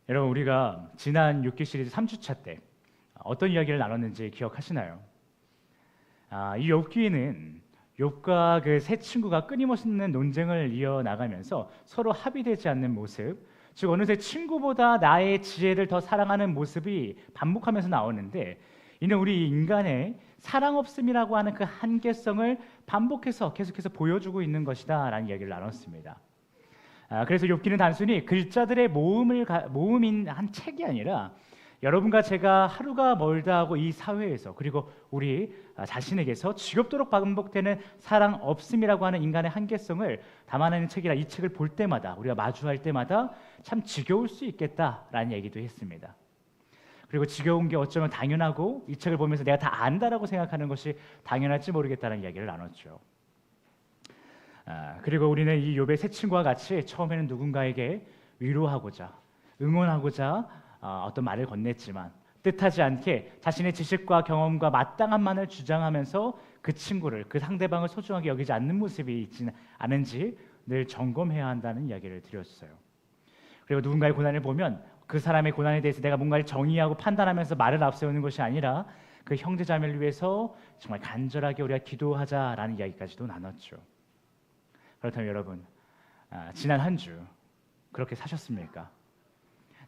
여러분, 우리가 지난 6기 시리즈 3주차 때 어떤 이야기를 나눴는지 기억하시나요? 이 욥기는 욥과 그 세 친구가 끊임없는 논쟁을 이어나가면서 서로 합의되지 않는 모습, 즉 어느새 친구보다 나의 지혜를 더 사랑하는 모습이 반복하면서 나오는데, 이는 우리 인간의 사랑 없음이라고 하는 그 한계성을 반복해서 계속해서 보여주고 있는 것이다 라는 이야기를 나눴습니다. 그래서 욥기는 단순히 글자들의 모음인 한 책이 아니라 여러분과 제가 하루가 멀다 하고 이 사회에서, 그리고 우리 자신에게서 지겹도록 반복되는 사랑 없음이라고 하는 인간의 한계성을 담아내는 책이라, 이 책을 볼 때마다, 우리가 마주할 때마다 참 지겨울 수 있겠다라는 얘기도 했습니다. 그리고 지겨운 게 어쩌면 당연하고, 이 책을 보면서 내가 다 안다라고 생각하는 것이 당연할지 모르겠다는 이야기를 나눴죠. 그리고 우리는 이 욥의 세 친구와 같이 처음에는 누군가에게 위로하고자, 응원하고자 어떤 말을 건넸지만, 뜻하지 않게 자신의 지식과 경험과 마땅함만을 주장하면서 그 친구를, 그 상대방을 소중하게 여기지 않는 모습이 있지는 않은지 늘 점검해야 한다는 이야기를 드렸어요. 그리고 누군가의 고난을 보면 그 사람의 고난에 대해서 내가 뭔가를 정의하고 판단하면서 말을 앞세우는 것이 아니라 그 형제자매를 위해서 정말 간절하게 우리가 기도하자라는 이야기까지도 나눴죠. 그렇다면 여러분, 지난 한 주 그렇게 사셨습니까?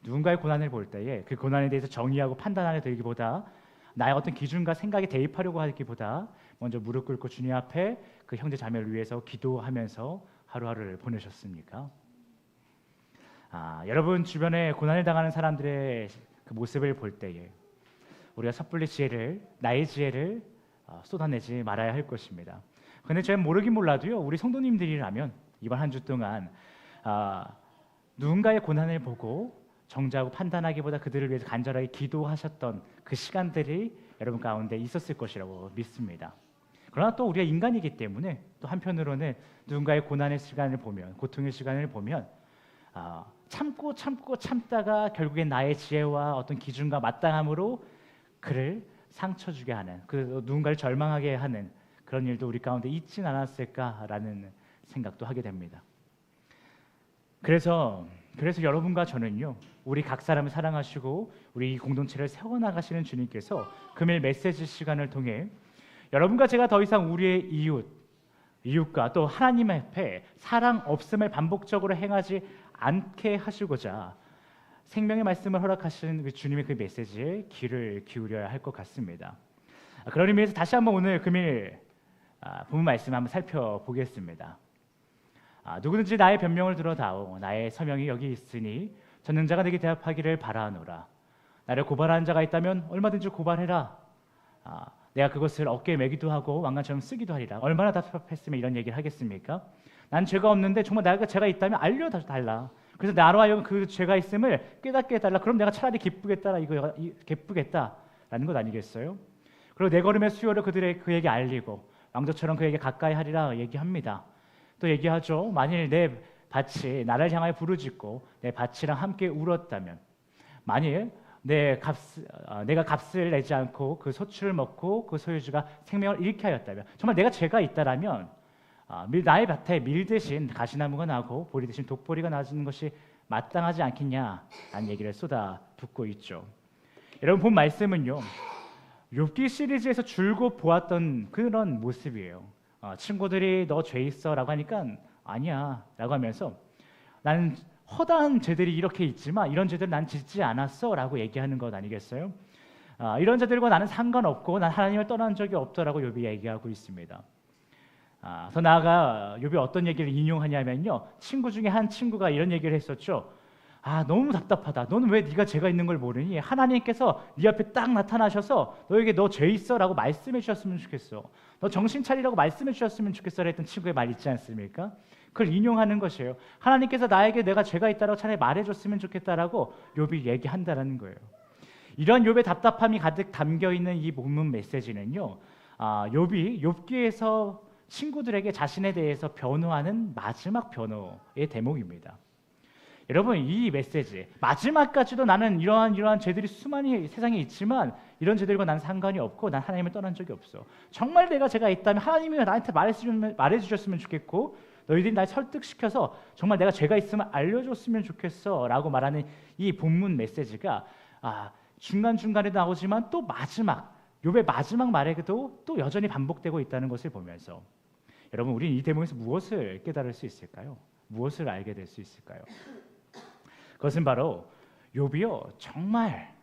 누군가의 고난을 볼 때에 그 고난에 대해서 정의하고 판단하려 들기보다, 나의 어떤 기준과 생각에 대입하려고 하기보다 먼저 무릎 꿇고 주님 앞에 그 형제 자매를 위해서 기도하면서 하루하루를 보내셨습니까? 여러분 주변에 고난을 당하는 사람들의 그 모습을 볼 때에 우리가 섣불리 나의 지혜를 쏟아내지 말아야 할 것입니다. 근데 제가 모르긴 몰라도요, 우리 성도님들이라면 이번 한 주 동안 누군가의 고난을 보고 정죄하고 판단하기보다 그들을 위해서 간절하게 기도하셨던 그 시간들이 여러분 가운데 있었을 것이라고 믿습니다. 그러나 또 우리가 인간이기 때문에 또 한편으로는 누군가의 고난의 시간을 보면, 고통의 시간을 보면 참고 참다가 결국엔 나의 지혜와 어떤 기준과 마땅함으로 그를 상처 주게 하는, 그 누군가를 절망하게 하는 그런 일도 우리 가운데 있진 않았을까라는 생각도 하게 됩니다. 그래서 여러분과 저는요, 우리 각 사람을 사랑하시고 우리 이 공동체를 세워나가시는 주님께서 금일 메시지 시간을 통해 여러분과 제가 더 이상 우리의 이웃과 또 하나님 앞에 사랑 없음을 반복적으로 행하지 않게 하시고자 생명의 말씀을 허락하신 주님의 그 메시지에 귀를 기울여야 할 것 같습니다. 그런 의미에서 다시 한번 오늘 금일 본문 말씀 한번 살펴보겠습니다. 누구든지 나의 변명을 들어다오, 나의 서명이 여기 있으니 전능자가 내게 대답하기를 바라노라. 나를 고발하는 자가 있다면 얼마든지 고발해라. 내가 그것을 어깨에 메기도 하고 왕관처럼 쓰기도 하리라. 얼마나 답답했으면 이런 얘기를 하겠습니까? 난 죄가 없는데 정말 내가 죄가 있다면 알려달라. 그래서 나로 하여금 그 죄가 있음을 깨닫게 해달라. 그럼 내가 차라리 기쁘겠다라는 것 아니겠어요? 그리고 내 걸음의 수요를 그에게 알리고 왕조처럼 그에게 가까이 하리라 얘기합니다. 또 얘기하죠. 만일 내 밭이 나를 향하여 부르짖고 내 밭이랑 함께 울었다면, 만일 내가 값을 내지 않고 그 소출을 먹고 그 소유주가 생명을 잃게 하였다면, 정말 내가 죄가 있다라면 나의 밭에 밀 대신 가시나무가 나고 보리 대신 독보리가 나는 것이 마땅하지 않겠냐라는 얘기를 쏟아붓고 있죠. 여러분, 본 말씀은요, 욥기 시리즈에서 줄곧 보았던 그런 모습이에요. 친구들이 너 죄 있어 라고 하니까 아니야 라고 하면서, 나는 허다한 죄들이 이렇게 있지만 이런 죄들 난 짓지 않았어 라고 얘기하는 것 아니겠어요? 이런 죄들과 나는 상관없고 난 하나님을 떠난 적이 없더라고 욥이 얘기하고 있습니다. 더 나아가 욥이 어떤 얘기를 인용하냐면요, 친구 중에 한 친구가 이런 얘기를 했었죠. 너무 답답하다. 너는 왜 네가 죄가 있는 걸 모르니? 하나님께서 네 앞에 딱 나타나셔서 너에게 너 죄 있어 라고 말씀해 주셨으면 좋겠어. 너 정신 차리라고 말씀해 주셨으면 좋겠어 했던 친구의 말 있지 않습니까? 그걸 인용하는 것이에요. 하나님께서 나에게 내가 죄가 있다라고 차라리 말해줬으면 좋겠다라고 욥이 얘기한다라는 거예요. 이런 욥의 답답함이 가득 담겨있는 이 본문 메시지는요, 욥이 욥기에서 친구들에게 자신에 대해서 변호하는 마지막 변호의 대목입니다. 여러분, 이 메시지 마지막까지도 나는 이러한 죄들이 수많이 세상에 있지만 이런 죄들과 난 상관이 없고 난 하나님을 떠난 적이 없어. 정말 내가 죄가 있다면 하나님이 나한테 말해주셨으면 좋겠고, 너희들이 날 설득시켜서 정말 내가 죄가 있으면 알려줬으면 좋겠어 라고 말하는 이 본문 메시지가 중간중간에 나오지만 또 마지막 욥의 마지막 말에도 또 여전히 반복되고 있다는 것을 보면서 여러분, 우리는 이 대목에서 무엇을 깨달을 수 있을까요? 무엇을 알게 될 수 있을까요? 그것은 바로 욥이요 정말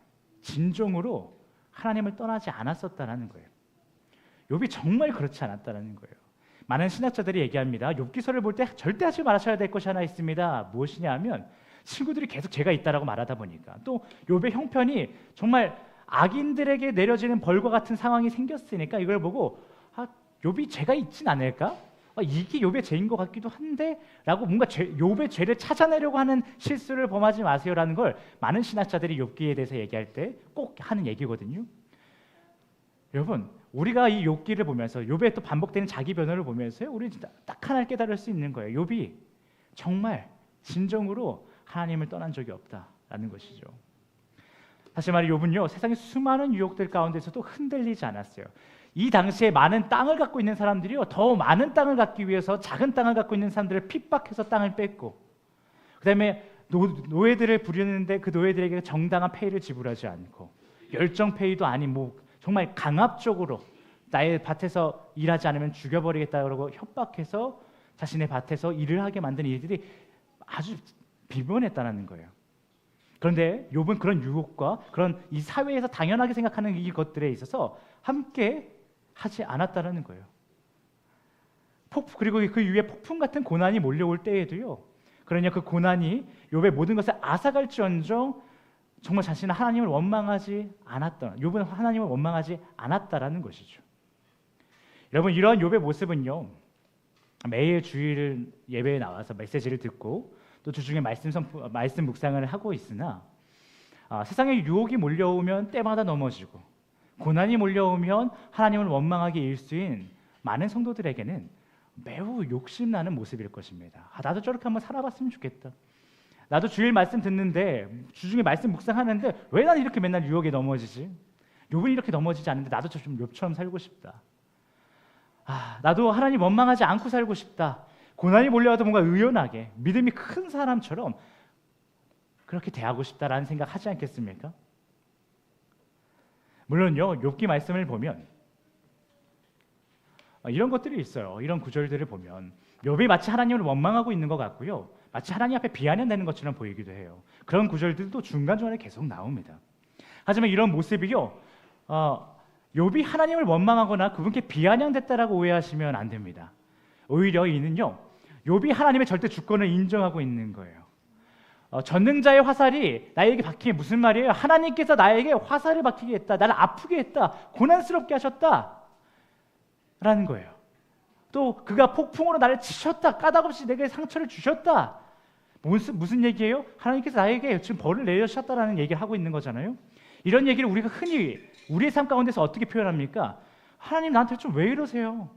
진정으로 하나님을 떠나지 않았었다는 거예요. 욥이 정말 그렇지 않았다는 거예요. 많은 신학자들이 얘기합니다. 욥기서를 볼 때 절대 하지 말아셔야 될 것이 하나 있습니다. 무엇이냐 하면 친구들이 계속 죄가 있다라고 말하다 보니까 또 욥의 형편이 정말 악인들에게 내려지는 벌과 같은 상황이 생겼으니까 이걸 보고 욥이 죄가 있진 않을까? 이게 욥의 죄인 것 같기도 한데 라고 뭔가 욥의 죄를 찾아내려고 하는 실수를 범하지 마세요라는 걸 많은 신학자들이 욥기에 대해서 얘기할 때 꼭 하는 얘기거든요. 여러분, 우리가 이 욥기를 보면서 욥의 또 반복되는 자기 변호를 보면서요, 우리는 딱 하나를 깨달을 수 있는 거예요. 욥이 정말 진정으로 하나님을 떠난 적이 없다라는 것이죠. 다시 말해 욥은요 세상의 수많은 유혹들 가운데서도 흔들리지 않았어요. 이 당시에 많은 땅을 갖고 있는 사람들이요 더 많은 땅을 갖기 위해서 작은 땅을 갖고 있는 사람들을 핍박해서 땅을 뺏고, 그 다음에 노예들을 부리는데 그 노예들에게 정당한 페이를 지불하지 않고, 열정 페이도 아닌 정말 강압적으로 나의 밭에서 일하지 않으면 죽여버리겠다 그러고 협박해서 자신의 밭에서 일을 하게 만든 일들이 아주 비범했다는 거예요. 그런데 욥은 그런 유혹과 그런 이 사회에서 당연하게 생각하는 이 것들에 있어서 함께 하지 않았다는 거예요. 그리고 그 위에 폭풍 같은 고난이 몰려올 때에도요, 그러냐 그 고난이 욥의 모든 것을 앗아갈지언정 정말 자신은 하나님을 원망하지 않았다. 욥은 하나님을 원망하지 않았다라는 것이죠. 여러분, 이러한 욥의 모습은요, 매일 주일 예배에 나와서 메시지를 듣고 또 주중에 말씀 묵상을 하고 있으나 세상에 유혹이 몰려오면 때마다 넘어지고 고난이 몰려오면 하나님을 원망하기 일수인 많은 성도들에게는 매우 욕심나는 모습일 것입니다. 나도 저렇게 한번 살아봤으면 좋겠다. 나도 주일 말씀 듣는데 주중에 말씀 묵상하는데 왜 난 이렇게 맨날 유혹에 넘어지지? 욥은 이렇게 넘어지지 않는데 나도 좀 욥처럼 살고 싶다. 나도 하나님 원망하지 않고 살고 싶다. 고난이 몰려와도 뭔가 의연하게 믿음이 큰 사람처럼 그렇게 대하고 싶다라는 생각 하지 않겠습니까? 물론요, 욥기 말씀을 보면 이런 것들이 있어요. 이런 구절들을 보면 욥이 마치 하나님을 원망하고 있는 것 같고요, 마치 하나님 앞에 비아냥대는 것처럼 보이기도 해요. 그런 구절들도 중간중간에 계속 나옵니다. 하지만 이런 모습이요, 욥이 하나님을 원망하거나 그분께 비아냥댔다라고 오해하시면 안 됩니다. 오히려 이는요, 욥이 하나님의 절대 주권을 인정하고 있는 거예요. 전능자의 화살이 나에게 박히게 무슨 말이에요? 하나님께서 나에게 화살을 박히게 했다. 나를 아프게 했다. 고난스럽게 하셨다. 라는 거예요. 또 그가 폭풍으로 나를 치셨다. 까닭없이 내게 상처를 주셨다. 무슨 얘기예요? 하나님께서 나에게 지금 벌을 내리셨다라는 얘기를 하고 있는 거잖아요. 이런 얘기를 우리가 흔히 우리의 삶 가운데서 어떻게 표현합니까? 하나님 나한테 좀 왜 이러세요?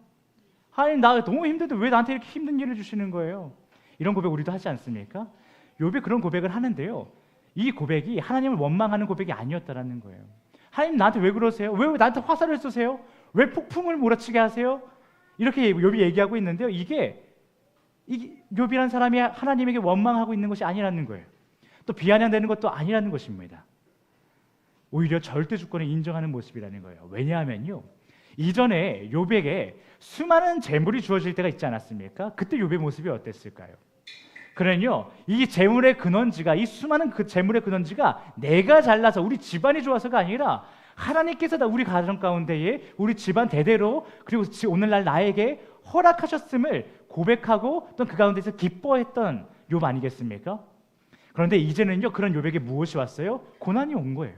하나님 나 너무 힘든데 왜 나한테 이렇게 힘든 일을 주시는 거예요? 이런 고백 우리도 하지 않습니까? 욥이 그런 고백을 하는데요, 이 고백이 하나님을 원망하는 고백이 아니었다라는 거예요. 하나님 나한테 왜 그러세요? 왜 나한테 화살을 쏘세요? 왜 폭풍을 몰아치게 하세요? 이렇게 욥이 얘기하고 있는데요, 이게 욥이라는 사람이 하나님에게 원망하고 있는 것이 아니라는 거예요. 또 비아냥대는 것도 아니라는 것입니다. 오히려 절대 주권을 인정하는 모습이라는 거예요. 왜냐하면요, 이전에 욥에게 수많은 재물이 주어질 때가 있지 않았습니까? 그때 욥의 모습이 어땠을까요? 그러면요, 이 재물의 근원지가, 이 수많은 그 재물의 근원지가 내가 잘나서 우리 집안이 좋아서가 아니라 하나님께서 우리 가정 가운데에 우리 집안 대대로 그리고 오늘날 나에게 허락하셨음을 고백하고 또 그 가운데서 기뻐했던 욥 아니겠습니까? 그런데 이제는요, 그런 욥에게 무엇이 왔어요? 고난이 온 거예요.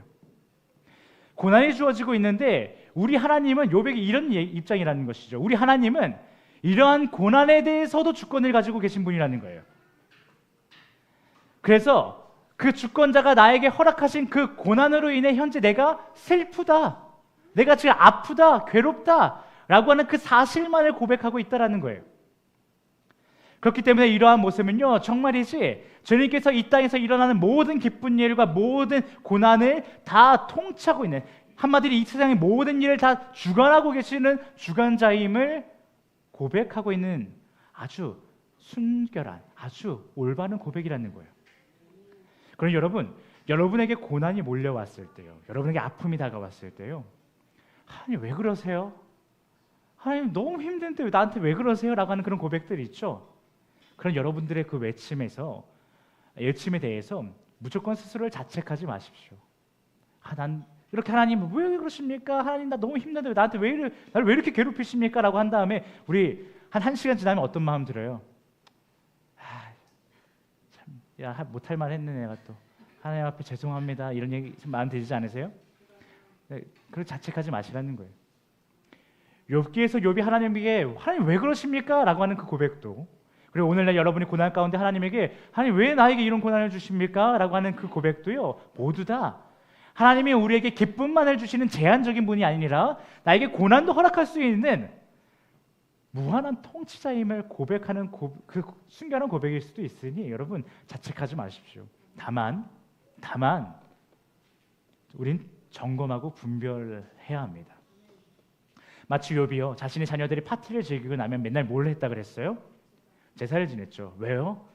고난이 주어지고 있는데 우리 하나님은 욥에게 이런 입장이라는 것이죠. 우리 하나님은 이러한 고난에 대해서도 주권을 가지고 계신 분이라는 거예요. 그래서 그 주권자가 나에게 허락하신 그 고난으로 인해 현재 내가 슬프다, 내가 지금 아프다, 괴롭다 라고 하는 그 사실만을 고백하고 있다는 거예요. 그렇기 때문에 이러한 모습은요, 정말이지 주님께서 이 땅에서 일어나는 모든 기쁜 일과 모든 고난을 다 통치하고 있는, 한마디로 이 세상의 모든 일을 다 주관하고 계시는 주관자임을 고백하고 있는 아주 순결한 아주 올바른 고백이라는 거예요. 그럼 여러분에게 고난이 몰려왔을 때요, 여러분에게 아픔이 다가왔을 때요, 하나님 왜 그러세요? 하나님 너무 힘든데 왜 나한테 왜 그러세요? 라고 하는 그런 고백들이 있죠. 그런 여러분들의 그 외침에 대해서 무조건 스스로를 자책하지 마십시오. 난 이렇게 하나님 왜 그러십니까? 하나님 나 너무 힘든데 나한테 나를 왜 이렇게 괴롭히십니까? 라고 한 다음에 우리 한 시간 지나면 어떤 마음 들어요? 못할 말 했네 내가 또. 하나님 앞에 죄송합니다. 이런 얘기 마음 들지 않으세요? 네, 그걸 자책하지 마시라는 거예요. 욥기에서 욥이 하나님에게 하나님 왜 그러십니까? 라고 하는 그 고백도, 그리고 오늘날 여러분이 고난 가운데 하나님에게 하나님 왜 나에게 이런 고난을 주십니까? 라고 하는 그 고백도요, 모두 다 하나님이 우리에게 기쁨만을 주시는 제한적인 분이 아니라 나에게 고난도 허락할 수 있는 무한한 통치자임을 고백하는 그 순결한 고백일 수도 있으니 여러분 자책하지 마십시오. 다만 우린 점검하고 분별해야 합니다. 마치 욥이요, 자신의 자녀들이 파티를 즐기고 나면 맨날 뭘 했다 그랬어요? 제사를 지냈죠. 왜요?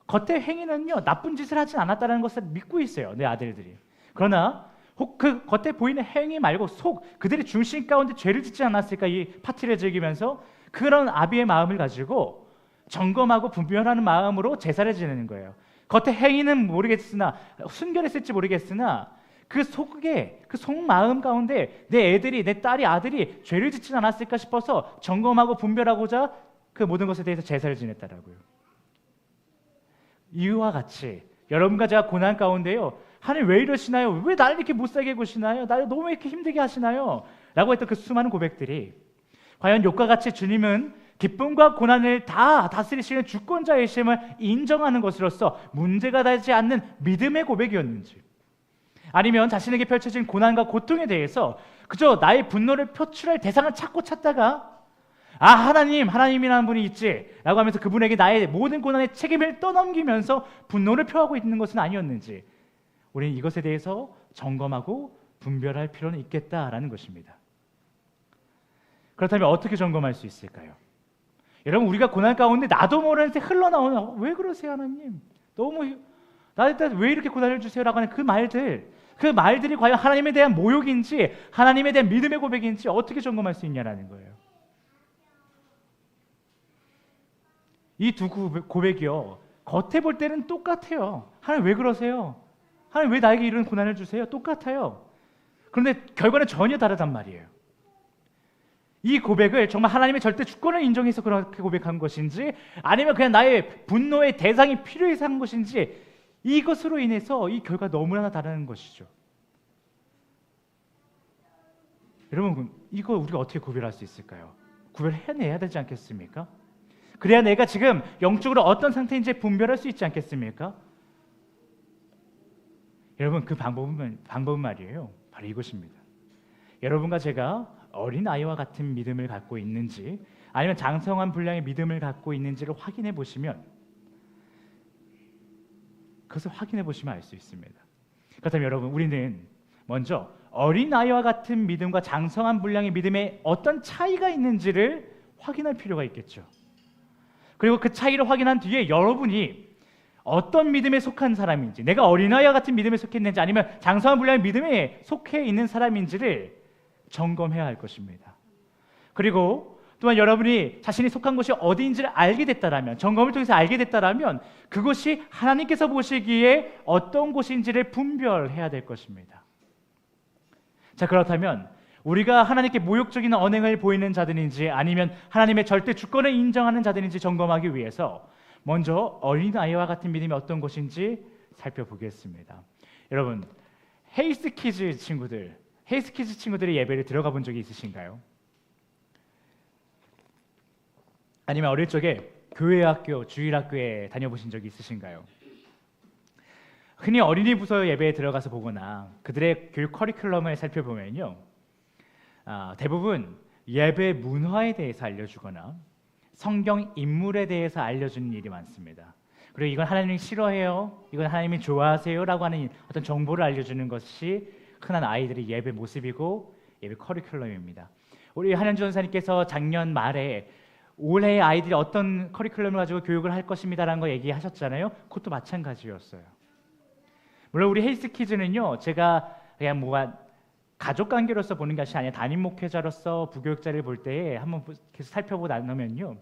겉의 행위는요 나쁜 짓을 하진 않았다는 것을 믿고 있어요, 내 아들들이. 그러나 혹 그 겉에 보이는 행위 말고 그들이 중심 가운데 죄를 짓지 않았을까? 이 파티를 즐기면서 그런 아비의 마음을 가지고 점검하고 분별하는 마음으로 제사를 지내는 거예요. 겉의 행위는 모르겠으나, 순결했을지 모르겠으나 그 속마음 가운데 내 애들이, 내 딸이, 아들이 죄를 짓지 않았을까 싶어서 점검하고 분별하고자 그 모든 것에 대해서 제사를 지냈다라고요. 이와 같이 여러분과 제가 고난 가운데요, 하나님 왜 이러시나요? 왜 나를 이렇게 못살게 구시나요? 나를 너무 이렇게 힘들게 하시나요? 라고 했던 그 수많은 고백들이 과연 욥과 같이 주님은 기쁨과 고난을 다 다스리시는 주권자이심을 인정하는 것으로서 문제가 되지 않는 믿음의 고백이었는지, 아니면 자신에게 펼쳐진 고난과 고통에 대해서 그저 나의 분노를 표출할 대상을 찾다가 하나님이라는 분이 있지 라고 하면서 그분에게 나의 모든 고난의 책임을 떠넘기면서 분노를 표하고 있는 것은 아니었는지, 우리는 이것에 대해서 점검하고 분별할 필요는 있겠다라는 것입니다. 그렇다면 어떻게 점검할 수 있을까요? 여러분, 우리가 고난 가운데 나도 모르는 새 흘러나오는 왜 그러세요 하나님? 너무 나한테 왜 이렇게 고난을 주세요? 라고 하는 그 말들이 과연 하나님에 대한 모욕인지 하나님에 대한 믿음의 고백인지 어떻게 점검할 수 있냐라는 거예요. 이 두 고백이요, 겉에 볼 때는 똑같아요. 하나님 왜 그러세요? 하나님 왜 나에게 이런 고난을 주세요? 똑같아요. 그런데 결과는 전혀 다르단 말이에요. 이 고백을 정말 하나님의 절대 주권을 인정해서 그렇게 고백한 것인지, 아니면 그냥 나의 분노의 대상이 필요해서 한 것인지, 이것으로 인해서 이 결과가 너무나 다른 것이죠. 여러분, 이거 우리가 어떻게 구별할 수 있을까요? 구별해내야 되지 않겠습니까? 그래야 내가 지금 영적으로 어떤 상태인지 분별할 수 있지 않겠습니까? 여러분, 그 방법은 말이에요, 바로 이것입니다. 여러분과 제가 어린아이와 같은 믿음을 갖고 있는지, 아니면 장성한 분량의 믿음을 갖고 있는지를 확인해 보시면, 그것을 확인해 보시면 알 수 있습니다. 그렇다면 여러분, 우리는 먼저 어린아이와 같은 믿음과 장성한 분량의 믿음에 어떤 차이가 있는지를 확인할 필요가 있겠죠. 그리고 그 차이를 확인한 뒤에 여러분이 어떤 믿음에 속한 사람인지, 내가 어린아이와 같은 믿음에 속했는지 아니면 장성한 분량의 믿음에 속해 있는 사람인지를 점검해야 할 것입니다. 그리고 또한 여러분이 자신이 속한 곳이 어디인지를 알게 됐다라면, 점검을 통해서 알게 됐다라면 그곳이 하나님께서 보시기에 어떤 곳인지를 분별해야 될 것입니다. 자, 그렇다면 우리가 하나님께 모욕적인 언행을 보이는 자들인지 아니면 하나님의 절대 주권을 인정하는 자들인지 점검하기 위해서 먼저 어린아이와 같은 믿음이 어떤 것인지 살펴보겠습니다. 여러분, 헤이스키즈 친구들의 예배를 들어가 본 적이 있으신가요? 아니면 어릴 적에 교회학교, 주일학교에 다녀보신 적이 있으신가요? 흔히 어린이 부서 예배에 들어가서 보거나 그들의 교육 커리큘럼을 살펴보면요, 대부분 예배 문화에 대해서 알려주거나 성경 인물에 대해서 알려주는 일이 많습니다. 그리고 이건 하나님이 싫어해요, 이건 하나님이 좋아하세요 라고 하는 어떤 정보를 알려주는 것이 흔한 아이들의 예배 모습이고 예배 커리큘럼입니다. 우리 한현주 전사님께서 작년 말에 올해 아이들이 어떤 커리큘럼을 가지고 교육을 할 것입니다라는 거 얘기하셨잖아요. 그것도 마찬가지였어요. 물론 우리 헬스키즈는요, 제가 그냥 뭐가 가족 관계로서 보는 것이 아니라 담임 목회자로서 부교육자를 볼 때에 한번 계속 살펴보고 나면요,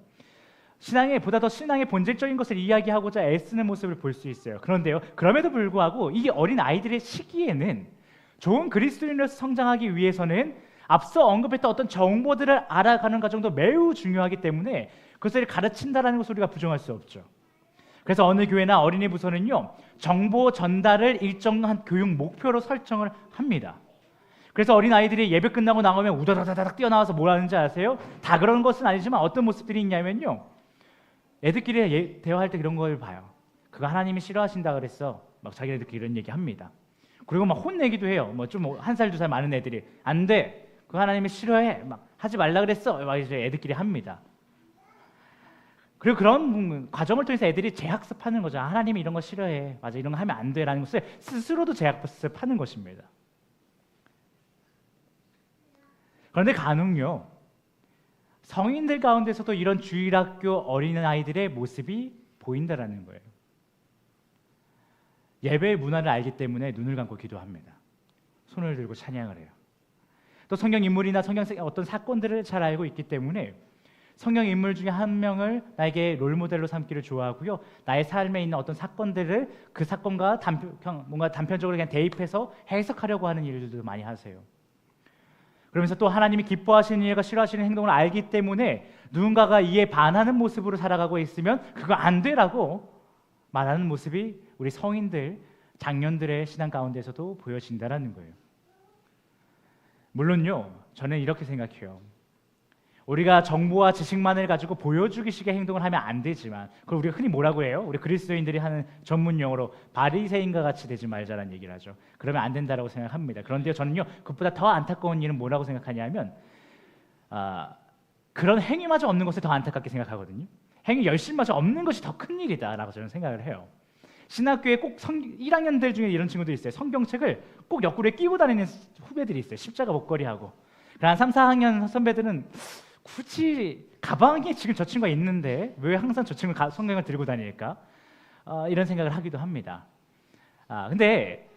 신앙에 보다 더 신앙의 본질적인 것을 이야기하고자 애쓰는 모습을 볼 수 있어요. 그런데요, 그럼에도 불구하고 이 어린 아이들의 시기에는 좋은 그리스도인으로서 성장하기 위해서는 앞서 언급했던 어떤 정보들을 알아가는 과정도 매우 중요하기 때문에 그것을 가르친다라는 것을 우리가 부정할 수 없죠. 그래서 어느 교회나 어린이 부서는요, 정보 전달을 일정한 교육 목표로 설정을 합니다. 그래서 어린 아이들이 예배 끝나고 나오면 우다다다닥 뛰어나와서 뭘 하는지 아세요? 다 그런 것은 아니지만 어떤 모습들이 있냐면요, 애들끼리 대화할 때 그런 걸 봐요. 그거 하나님이 싫어하신다 그랬어. 막 자기네들끼리 이런 얘기 합니다. 그리고 막 혼내기도 해요. 뭐 좀 1살, 2살 많은 애들이 안 돼. 그거 하나님이 싫어해. 막 하지 말라 그랬어. 막 이제 애들끼리 합니다. 그리고 그런 과정을 통해서 애들이 재학습하는 거죠. 하나님이 이런 거 싫어해. 맞아, 이런 거 하면 안 돼라는 것을 스스로도 재학습하는 것입니다. 그런데 간혹요, 성인들 가운데서도 이런 주일학교 어린아이들의 모습이 보인다라는 거예요. 예배의 문화를 알기 때문에 눈을 감고 기도합니다. 손을 들고 찬양을 해요. 또 성경 인물이나 성경 어떤 사건들을 잘 알고 있기 때문에 성경 인물 중에 한 명을 나에게 롤모델로 삼기를 좋아하고요, 나의 삶에 있는 어떤 사건들을 그 사건과 뭔가 단편적으로 그냥 대입해서 해석하려고 하는 일들도 많이 하세요. 그러면서 또 하나님이 기뻐하시는 일과 싫어하시는 행동을 알기 때문에 누군가가 이에 반하는 모습으로 살아가고 있으면 그거 안 되라고 말하는 모습이 우리 성인들, 장년들의 신앙 가운데서도 보여진다는 거예요. 물론요, 저는 이렇게 생각해요. 우리가 정보와 지식만을 가지고 보여주기식의 행동을 하면 안 되지만, 그걸 우리가 흔히 뭐라고 해요? 우리 그리스도인들이 하는 전문 용어로 바리새인과 같이 되지 말자라는 얘기를 하죠. 그러면 안 된다라고 생각합니다. 그런데 저는요, 그것보다 더 안타까운 일은 뭐라고 생각하냐면, 그런 행위마저 없는 것을 더 안타깝게 생각하거든요. 행위 열심마저 없는 것이 더 큰 일이다라고 저는 생각을 해요. 신학교에 꼭 1학년들 중에 이런 친구들이 있어요. 성경책을 꼭 옆구리에 끼고 다니는 후배들이 있어요. 십자가 목걸이하고. 한 3, 4학년 선배들은 굳이 가방에 지금 저 친구가 있는데 왜 항상 저 친구가 성경을 들고 다닐까? 이런 생각을 하기도 합니다. 근데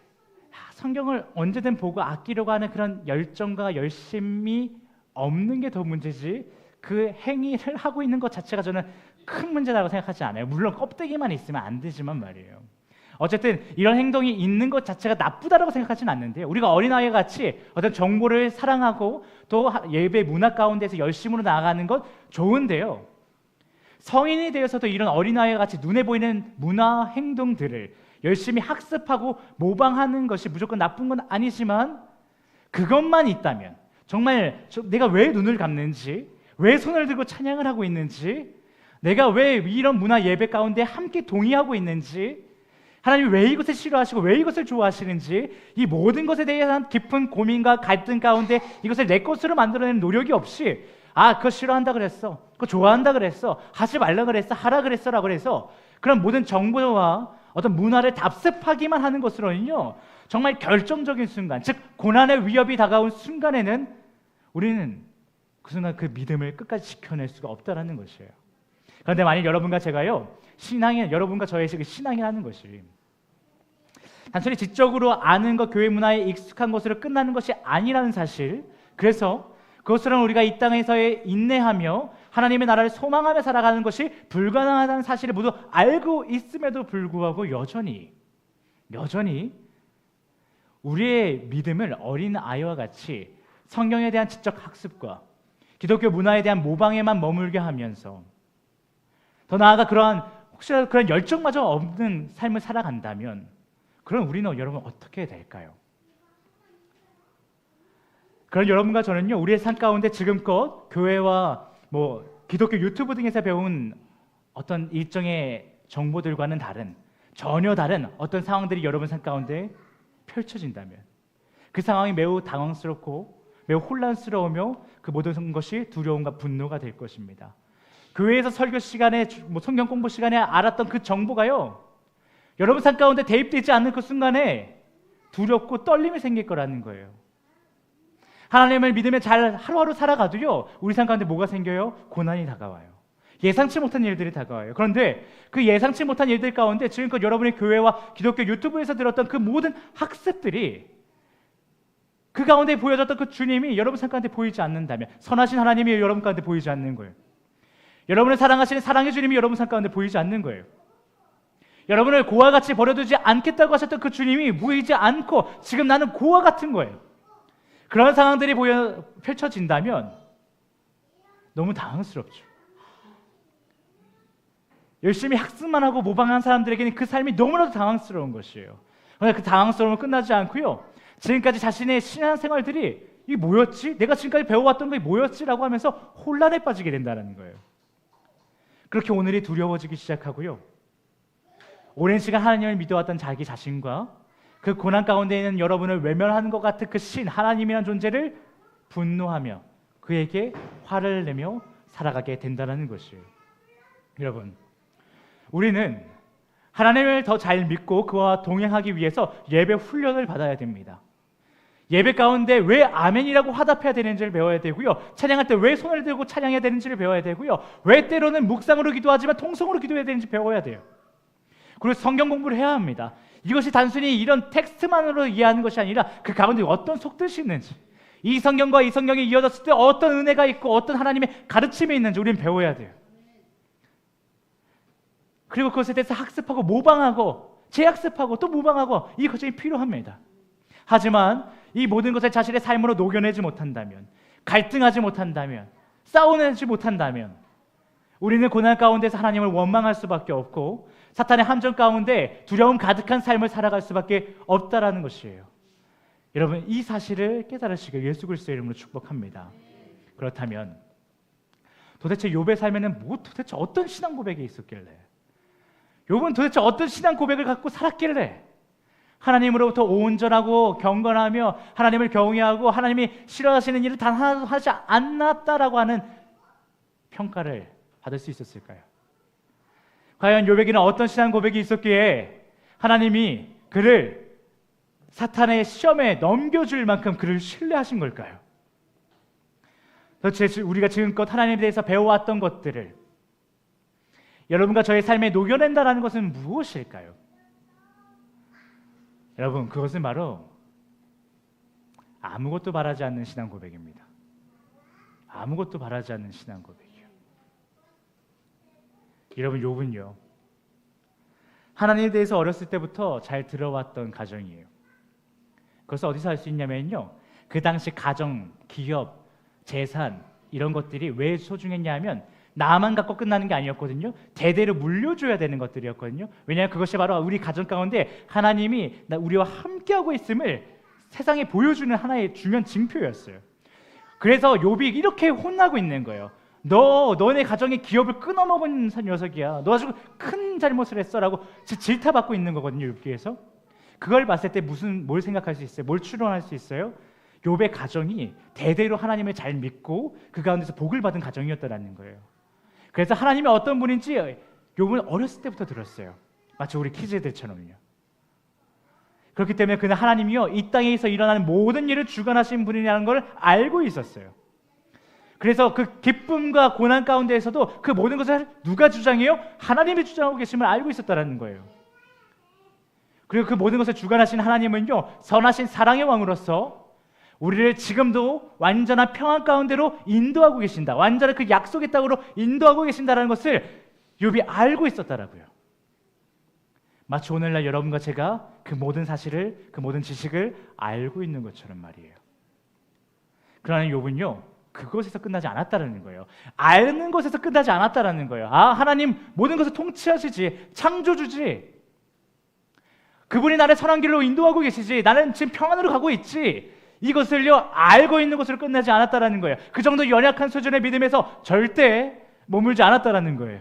성경을 언제든 보고 아끼려고 하는 그런 열정과 열심이 없는 게 더 문제지, 그 행위를 하고 있는 것 자체가 저는 큰 문제라고 생각하지 않아요. 물론 껍데기만 있으면 안 되지만 말이에요. 어쨌든 이런 행동이 있는 것 자체가 나쁘다라고 생각하지는 않는데요, 우리가 어린아이와 같이 어떤 정보를 사랑하고 또 예배 문화 가운데서 열심으로 나아가는 것 좋은데요, 성인이 되어서도 이런 어린아이와 같이 눈에 보이는 문화 행동들을 열심히 학습하고 모방하는 것이 무조건 나쁜 건 아니지만, 그것만 있다면 정말 내가 왜 눈을 감는지, 왜 손을 들고 찬양을 하고 있는지, 내가 왜 이런 문화 예배 가운데 함께 동의하고 있는지, 하나님이 왜 이것을 싫어하시고 왜 이것을 좋아하시는지, 이 모든 것에 대한 깊은 고민과 갈등 가운데 이것을 내 것으로 만들어내는 노력이 없이, 그거 싫어한다 그랬어, 그거 좋아한다 그랬어, 하지 말라 그랬어, 하라 그랬어라고 해서 그런 모든 정보와 어떤 문화를 답습하기만 하는 것으로는요, 정말 결정적인 순간, 즉 고난의 위협이 다가온 순간에는 우리는 그 순간 그 믿음을 끝까지 지켜낼 수가 없다라는 것이에요. 그런데 만약 여러분과 제가요, 여러분과 저의 신앙이라는 것이 단순히 지적으로 아는 것, 교회 문화에 익숙한 것으로 끝나는 것이 아니라는 사실, 그래서 그것으로는 우리가 이 땅에서의 인내하며 하나님의 나라를 소망하며 살아가는 것이 불가능하다는 사실을 모두 알고 있음에도 불구하고 여전히 우리의 믿음을 어린 아이와 같이 성경에 대한 지적 학습과 기독교 문화에 대한 모방에만 머물게 하면서, 더 나아가 혹시라도 그런 열정마저 없는 삶을 살아간다면, 그럼 우리는 여러분 어떻게 될까요? 그런 여러분과 저는요, 우리의 삶 가운데 지금껏 교회와 기독교 유튜브 등에서 배운 어떤 일정의 정보들과는 전혀 다른 어떤 상황들이 여러분 삶 가운데 펼쳐진다면, 그 상황이 매우 당황스럽고 매우 혼란스러우며 그 모든 것이 두려움과 분노가 될 것입니다. 교회에서 설교 시간에, 성경 공부 시간에 알았던 그 정보가요, 여러분 삶 가운데 대입되지 않는 그 순간에 두렵고 떨림이 생길 거라는 거예요. 하나님을 믿으며 잘 하루하루 살아가도요, 우리 삶 가운데 뭐가 생겨요? 고난이 다가와요. 예상치 못한 일들이 다가와요. 그런데 그 예상치 못한 일들 가운데 지금껏 여러분의 교회와 기독교 유튜브에서 들었던 그 모든 학습들이, 그 가운데 보여졌던 그 주님이 여러분 삶 가운데 보이지 않는다면, 선하신 하나님이 여러분 가운데 보이지 않는 거예요. 여러분을 사랑하시는 사랑의 주님이 여러분 삶 가운데 보이지 않는 거예요. 여러분을 고와 같이 버려두지 않겠다고 하셨던 그 주님이 보이지 않고 지금 나는 고와 같은 거예요. 그런 상황들이 펼쳐진다면 너무 당황스럽죠. 열심히 학습만 하고 모방한 사람들에게는 그 삶이 너무나도 당황스러운 것이에요. 그러나 그 당황스러움은 끝나지 않고요, 지금까지 자신의 신앙생활들이 이게 뭐였지? 내가 지금까지 배워왔던 게 뭐였지? 라고 하면서 혼란에 빠지게 된다는 거예요. 그렇게 오늘이 두려워지기 시작하고요, 오랜 시간 하나님을 믿어왔던 자기 자신과 그 고난 가운데 있는 여러분을 외면하는 것 같은 그 신, 하나님이라는 존재를 분노하며 그에게 화를 내며 살아가게 된다는 것이에요. 여러분, 우리는 하나님을 더 잘 믿고 그와 동행하기 위해서 예배 훈련을 받아야 됩니다. 예배 가운데 왜 아멘이라고 화답해야 되는지를 배워야 되고요, 찬양할 때 왜 손을 들고 찬양해야 되는지를 배워야 되고요, 왜 때로는 묵상으로 기도하지만 통성으로 기도해야 되는지 배워야 돼요. 그리고 성경 공부를 해야 합니다. 이것이 단순히 이런 텍스트만으로 이해하는 것이 아니라 그 가운데 어떤 속뜻이 있는지, 이 성경과 이 성경이 이어졌을 때 어떤 은혜가 있고 어떤 하나님의 가르침이 있는지 우리는 배워야 돼요. 그리고 그것에 대해서 학습하고 모방하고 재학습하고 또 모방하고, 이 과정이 필요합니다. 하지만 이 모든 것을 자신의 삶으로 녹여내지 못한다면, 갈등하지 못한다면, 싸워내지 못한다면 우리는 고난 가운데서 하나님을 원망할 수밖에 없고 사탄의 함정 가운데 두려움 가득한 삶을 살아갈 수밖에 없다라는 것이에요. 여러분, 이 사실을 깨달으시길 예수 그리스도의 이름으로 축복합니다. 그렇다면 도대체 욥의 삶에는 도대체 어떤 신앙 고백이 있었길래, 욥은 도대체 어떤 신앙 고백을 갖고 살았길래 하나님으로부터 온전하고 경건하며 하나님을 경외하고 하나님이 싫어하시는 일을 단 하나도 하지 않았다라고 하는 평가를 받을 수 있었을까요? 과연 욥에게는 어떤 신앙 고백이 있었기에 하나님이 그를 사탄의 시험에 넘겨줄 만큼 그를 신뢰하신 걸까요? 도대체 우리가 지금껏 하나님에 대해서 배워왔던 것들을 여러분과 저의 삶에 녹여낸다는 것은 무엇일까요? 여러분, 그것은 바로 아무것도 바라지 않는 신앙 고백입니다. 아무것도 바라지 않는 신앙 고백이요. 여러분, 욥은요, 하나님에 대해서 어렸을 때부터 잘 들어왔던 가정이에요. 그것을 어디서 알 수 있냐면요, 그 당시 가정, 기업, 재산 이런 것들이 왜 소중했냐 하면 나만 갖고 끝나는 게 아니었거든요. 대대로 물려줘야 되는 것들이었거든요. 왜냐하면 그것이 바로 우리 가정 가운데 하나님이 우리와 함께하고 있음을 세상에 보여주는 하나의 중요한 징표였어요. 그래서 욥이 이렇게 혼나고 있는 거예요. 너네 가정의 기업을 끊어먹은 녀석이야. 너 아주 큰 잘못을 했어라고 질타받고 있는 거거든요, 욥기에서. 그걸 봤을 때 뭘 생각할 수 있어요? 뭘 추론할 수 있어요? 욥의 가정이 대대로 하나님을 잘 믿고 그 가운데서 복을 받은 가정이었다는 거예요. 그래서 하나님이 어떤 분인지 욥은 어렸을 때부터 들었어요. 마치 우리 키즈들처럼요. 그렇기 때문에 그는 하나님이요, 이 땅에서 일어나는 모든 일을 주관하신 분이라는 걸 알고 있었어요. 그래서 그 기쁨과 고난 가운데에서도 그 모든 것을 누가 주장해요? 하나님이 주장하고 계심을 알고 있었다는 거예요. 그리고 그 모든 것을 주관하신 하나님은요, 선하신 사랑의 왕으로서 우리를 지금도 완전한 평안 가운데로 인도하고 계신다, 완전한 그 약속의 땅으로 인도하고 계신다는 것을 욥이 알고 있었다라고요. 마치 오늘날 여러분과 제가 그 모든 사실을, 그 모든 지식을 알고 있는 것처럼 말이에요. 그러나 욥은요, 그것에서 끝나지 않았다라는 거예요. 아는 것에서 끝나지 않았다라는 거예요. 하나님 모든 것을 통치하시지, 창조주지, 그분이 나를 선한 길로 인도하고 계시지, 나는 지금 평안으로 가고 있지, 이것을요 알고 있는 것으로 끝나지 않았다라는 거예요. 그 정도 연약한 수준의 믿음에서 절대 머물지 않았다라는 거예요.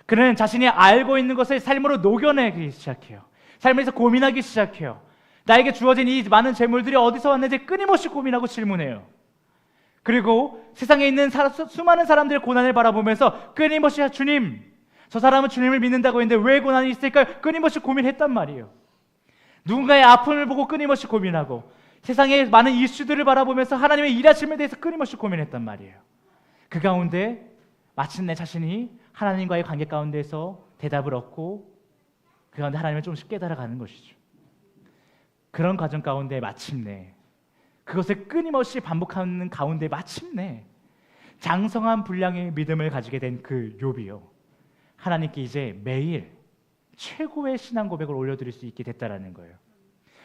그는 자신이 알고 있는 것을 삶으로 녹여내기 시작해요. 삶에서 고민하기 시작해요. 나에게 주어진 이 많은 재물들이 어디서 왔는지 끊임없이 고민하고 질문해요. 그리고 세상에 있는 수많은 사람들의 고난을 바라보면서 끊임없이 주님, 저 사람은 주님을 믿는다고 했는데 왜 고난이 있을까요? 끊임없이 고민했단 말이에요. 누군가의 아픔을 보고 끊임없이 고민하고 세상의 많은 이슈들을 바라보면서 하나님의 일하심에 대해서 끊임없이 고민했단 말이에요. 그 가운데 마침내 자신이 하나님과의 관계 가운데서 대답을 얻고 그 가운데 하나님을 조금씩 깨달아가는 것이죠. 그런 과정 가운데 마침내 그것을 끊임없이 반복하는 가운데 마침내 장성한 분량의 믿음을 가지게 된 그 욥이요, 하나님께 이제 매일 최고의 신앙 고백을 올려드릴 수 있게 됐다라는 거예요.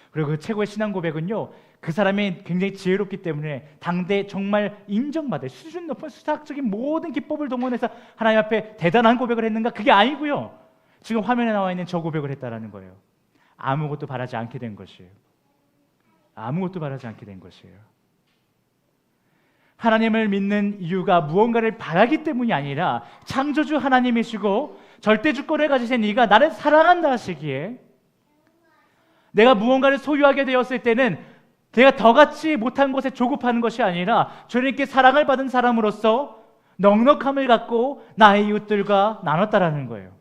그리고 그 최고의 신앙 고백은요, 그 사람이 굉장히 지혜롭기 때문에 당대 정말 인정받을 수준 높은 수학적인 모든 기법을 동원해서 하나님 앞에 대단한 고백을 했는가? 그게 아니고요, 지금 화면에 나와 있는 저 고백을 했다라는 거예요. 아무것도 바라지 않게 된 것이에요. 아무것도 바라지 않게 된 것이에요. 하나님을 믿는 이유가 무언가를 바라기 때문이 아니라 창조주 하나님이시고 절대 주권을 가지신 이가 나를 사랑한다 하시기에 내가 무언가를 소유하게 되었을 때는 내가 더 갖지 못한 것에 조급하는 것이 아니라 주님께 사랑을 받은 사람으로서 넉넉함을 갖고 나의 이웃들과 나눴다라는 거예요.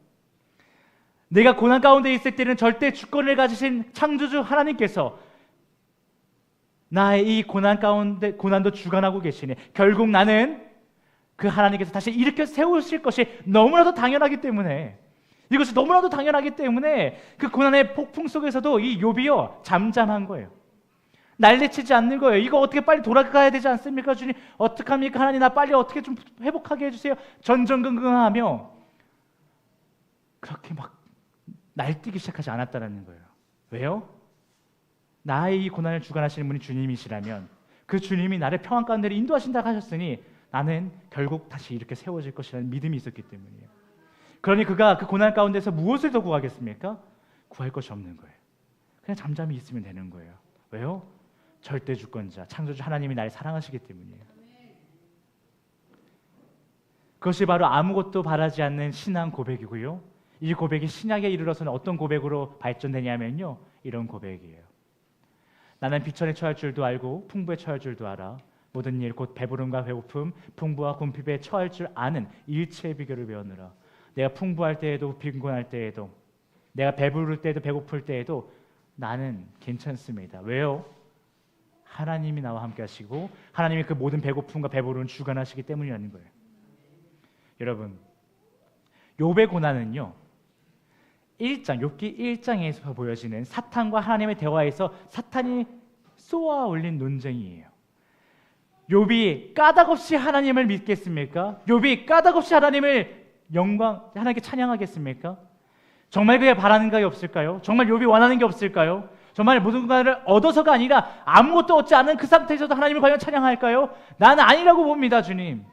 내가 고난 가운데 있을 때는 절대 주권을 가지신 창조주 하나님께서 나의 이 고난 가운데 고난도 주관하고 계시니 결국 나는 그 하나님께서 다시 일으켜 세우실 것이 너무나도 당연하기 때문에, 이것이 너무나도 당연하기 때문에 그 고난의 폭풍 속에서도 이 욥이요 잠잠한 거예요. 난리치지 않는 거예요. 이거 어떻게 빨리 돌아가야 되지 않습니까? 주님 어떡합니까? 하나님 나 빨리 어떻게 좀 회복하게 해주세요. 전전긍긍하며 그렇게 막 날뛰기 시작하지 않았다는 거예요. 왜요? 나의 이 고난을 주관하시는 분이 주님이시라면 그 주님이 나를 평안 가운데 인도하신다고 하셨으니 나는 결국 다시 이렇게 세워질 것이라는 믿음이 있었기 때문이에요. 그러니 그가 그 고난 가운데서 무엇을 더 구하겠습니까? 구할 것이 없는 거예요. 그냥 잠잠히 있으면 되는 거예요. 왜요? 절대 주권자 창조주 하나님이 나를 사랑하시기 때문이에요. 그것이 바로 아무것도 바라지 않는 신앙 고백이고요, 이 고백이 신약에 이르러서는 어떤 고백으로 발전되냐면요, 이런 고백이에요. 나는 비천에 처할 줄도 알고 풍부에 처할 줄도 알아. 모든 일 곧 배부름과 배고픔, 풍부와 궁핍에 처할 줄 아는 일체의 비결을 배우느라. 내가 풍부할 때에도 빈곤할 때에도, 내가 배부를 때에도 배고플 때에도 나는 괜찮습니다. 왜요? 하나님이 나와 함께 하시고 하나님이 그 모든 배고픔과 배부름을 주관하시기 때문이라는 거예요. 여러분, 욥의 고난은요, 욥기 1장에서 보여지는 사탄과 하나님의 대화에서 사탄이 쏘아 올린 논쟁이에요. 욥이 까닭없이 하나님을 믿겠습니까? 욥이 까닭없이 하나님을 하나님께 찬양하겠습니까? 정말 그게 바라는 게 없을까요? 정말 욥이 원하는 게 없을까요? 정말 모든 것을 얻어서가 아니라 아무것도 얻지 않은 그 상태에서도 하나님을 과연 찬양할까요? 나는 아니라고 봅니다, 주님.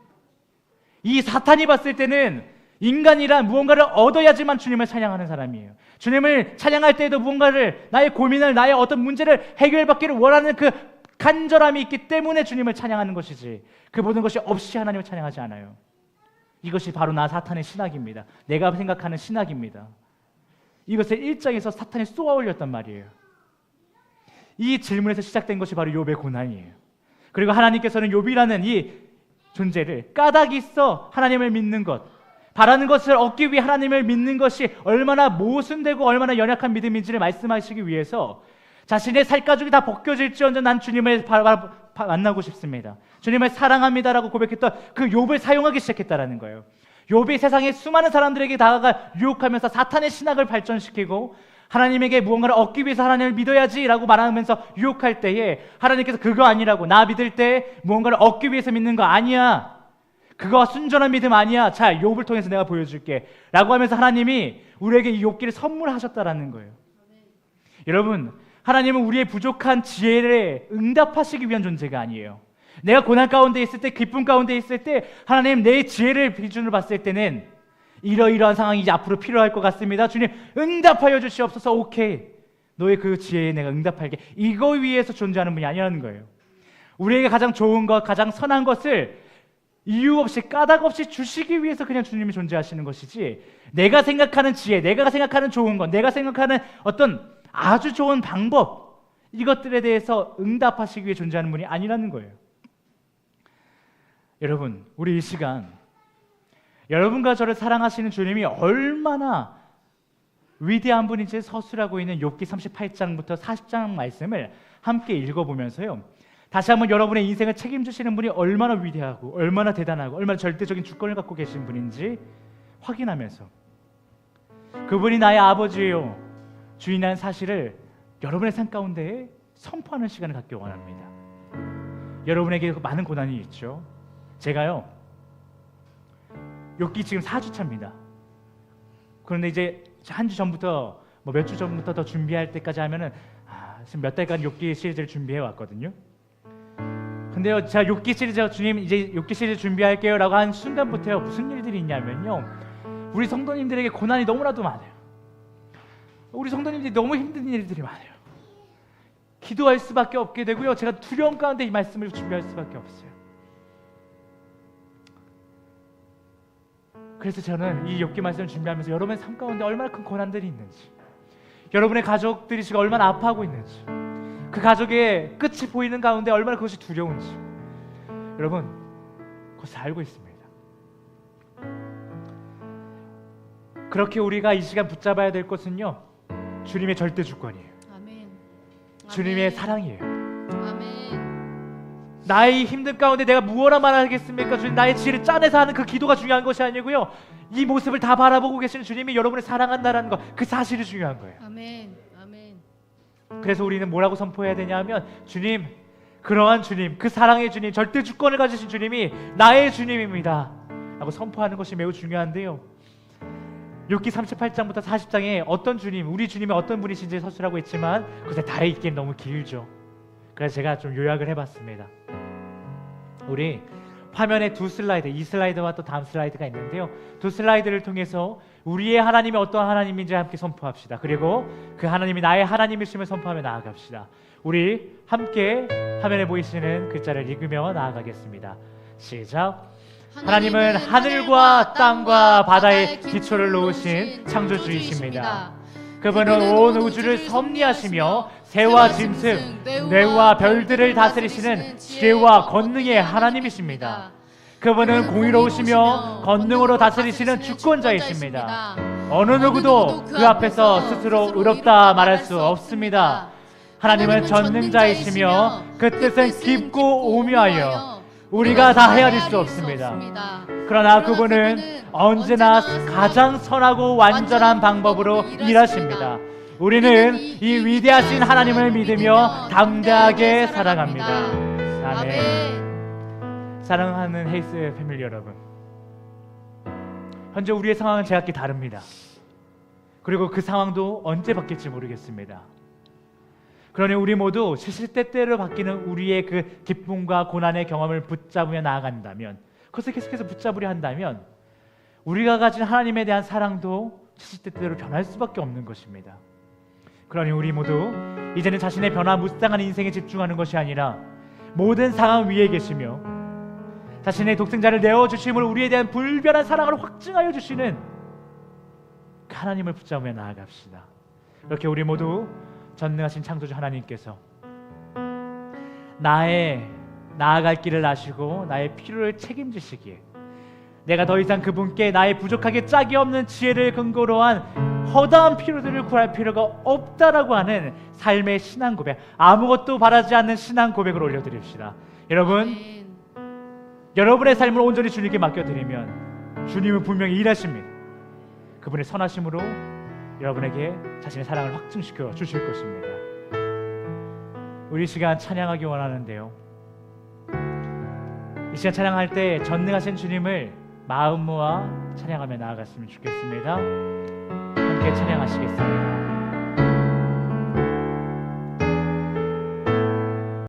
이 사탄이 봤을 때는 인간이란 무언가를 얻어야지만 주님을 찬양하는 사람이에요. 주님을 찬양할 때에도 무언가를, 나의 고민을, 나의 어떤 문제를 해결받기를 원하는 그 간절함이 있기 때문에 주님을 찬양하는 것이지, 그 모든 것이 없이 하나님을 찬양하지 않아요. 이것이 바로 나 사탄의 신학입니다. 내가 생각하는 신학입니다. 이것을 1장에서 사탄이 쏘아 올렸단 말이에요. 이 질문에서 시작된 것이 바로 욥의 고난이에요. 그리고 하나님께서는 욥이라는 이 존재를 까닭이 있어 하나님을 믿는 것, 바라는 것을 얻기 위해 하나님을 믿는 것이 얼마나 모순되고 얼마나 연약한 믿음인지를 말씀하시기 위해서 자신의 살가죽이 다 벗겨질지언정 난 주님을 만나고 싶습니다, 주님을 사랑합니다라고 고백했던 그 욥을 사용하기 시작했다라는 거예요. 욥이 세상의 수많은 사람들에게 다가가 유혹하면서 사탄의 신학을 발전시키고 하나님에게 무언가를 얻기 위해서 하나님을 믿어야지라고 말하면서 유혹할 때에 하나님께서 그거 아니라고, 나 믿을 때 무언가를 얻기 위해서 믿는 거 아니야, 그거와 순전한 믿음 아니야, 자 욥을 통해서 내가 보여줄게 라고 하면서 하나님이 우리에게 이 욥기를 선물하셨다라는 거예요. 여러분, 하나님은 우리의 부족한 지혜를 응답하시기 위한 존재가 아니에요. 내가 고난 가운데 있을 때, 기쁨 가운데 있을 때 하나님 내 지혜를 기준으로 봤을 때는 이러이러한 상황이 이제 앞으로 필요할 것 같습니다, 주님 응답하여 주시옵소서. 오케이, 너의 그 지혜에 내가 응답할게, 이거 위해서 존재하는 분이 아니라는 거예요. 우리에게 가장 좋은 것, 가장 선한 것을 이유 없이 까닭 없이 주시기 위해서 그냥 주님이 존재하시는 것이지, 내가 생각하는 지혜, 내가 생각하는 좋은 것, 내가 생각하는 어떤 아주 좋은 방법, 이것들에 대해서 응답하시기 위해 존재하는 분이 아니라는 거예요. 여러분, 우리 이 시간 여러분과 저를 사랑하시는 주님이 얼마나 위대한 분인지 서술하고 있는 욥기 38장부터 40장 말씀을 함께 읽어보면서요, 다시 한번 여러분의 인생을 책임지시는 분이 얼마나 위대하고 얼마나 대단하고 얼마나 절대적인 주권을 갖고 계신 분인지 확인하면서 그분이 나의 아버지예요, 주인이라는 사실을 여러분의 삶 가운데 선포하는 시간을 갖기 원합니다. 여러분에게 많은 고난이 있죠. 제가요, 욥기 지금 4주차입니다. 그런데 이제 한 주 전부터 몇 주 전부터 더 준비할 때까지 하면은 지금 몇 달간 욥기 시리즈를 준비해 왔거든요. 근데요, 제가 욥기 시리즈, 주님 이제 욥기 시리즈 준비할게요 라고 한 순간부터요, 무슨 일들이 있냐면요, 우리 성도님들에게 고난이 너무나도 많아요. 우리 성도님들이 너무 힘든 일들이 많아요. 기도할 수밖에 없게 되고요, 제가 두려움 가운데 이 말씀을 준비할 수밖에 없어요. 그래서 저는 이 욥기 말씀을 준비하면서 여러분의 삶 가운데 얼마나 큰 고난들이 있는지, 여러분의 가족들이 지금 얼마나 아파하고 있는지, 그 가족의 끝이 보이는 가운데 얼마나 그것이 두려운지 여러분 그것을 알고 있습니다. 그렇게 우리가 이 시간 붙잡아야 될 것은요, 주님의 절대 주권이에요. 아멘. 주님의 사랑이에요. 아멘. 나의 힘든 가운데 내가 무엇라 말하겠습니까? 주님, 나의 지혜를 짜내서 하는 그 기도가 중요한 것이 아니고요, 이 모습을 다 바라보고 계시는 주님이 여러분을 사랑한다는 것, 그 사실이 중요한 거예요. 아멘. 아멘. 그래서 우리는 뭐라고 선포해야 되냐 하면, 주님, 그러한 주님, 그 사랑의 주님, 절대 주권을 가지신 주님이 나의 주님입니다 라고 선포하는 것이 매우 중요한데요, 욥기 38장부터 40장에 어떤 주님, 우리 주님이 어떤 분이신지 서술하고 있지만 그것에 다 읽기엔 너무 길죠. 그래서 제가 좀 요약을 해봤습니다. 우리 화면에 두 슬라이드, 이 슬라이드와 또 다음 슬라이드가 있는데요, 두 슬라이드를 통해서 우리의 하나님이 어떤 하나님인지 함께 선포합시다. 그리고 그 하나님이 나의 하나님이심을 선포하며 나아갑시다. 우리 함께 화면에 보이시는 글자를 읽으며 나아가겠습니다. 시작. 하나님은 하늘과 땅과 바다의 기초를 놓으신 창조주이십니다. 그분은 온 우주를 섭리하시며 새와 짐승, 뇌와 별들을 다스리시는 지혜와 권능의 하나님이십니다. 그분은 공의로우시며 권능으로 다스리시는 주권자이십니다. 어느 누구도 그 앞에서 스스로 의롭다 말할 수 없습니다. 하나님은 전능자이시며 그 뜻은 깊고 오묘하여 우리가 다 헤아릴 수 없습니다. 그러나 그분은 언제나 가장 선하고 완전한 방법으로 일하십니다. 우리는 이 위대하신 하나님을 믿으며 담대하게 사랑합니다. 아멘. 사랑하는 헤이스 패밀리 여러분, 현재 우리의 상황은 제각기 다릅니다. 그리고 그 상황도 언제 바뀔지 모르겠습니다. 그러니 우리 모두 시시때때로 바뀌는 우리의 그 기쁨과 고난의 경험을 붙잡으며 나아간다면, 그것을 계속해서 붙잡으려 한다면 우리가 가진 하나님에 대한 사랑도 시시때때로 변할 수밖에 없는 것입니다. 그러니 우리 모두 이제는 자신의 변화무쌍한 인생에 집중하는 것이 아니라 모든 상황 위에 계시며 자신의 독생자를 내어주심으로 우리에 대한 불변한 사랑을 확증하여 주시는 그 하나님을 붙잡으며 나아갑시다. 이렇게 우리 모두 전능하신 창조주 하나님께서 나의 나아갈 길을 아시고 나의 필요를 책임지시기에 내가 더 이상 그분께 나의 부족하게 짝이 없는 지혜를 근거로 한 허다한 필요들을 구할 필요가 없다라고 하는 삶의 신앙 고백, 아무것도 바라지 않는 신앙 고백을 올려드립시다. 여러분, 아멘. 여러분의 삶을 온전히 주님께 맡겨드리면 주님은 분명히 일하십니다. 그분의 선하심으로 여러분에게 자신의 사랑을 확증시켜 주실 것입니다. 우리 시간 찬양하기 원하는데요, 이 시간 찬양할 때 전능하신 주님을 마음 모아 찬양하며 나아갔으면 좋겠습니다. 함께 찬양하시겠습니다.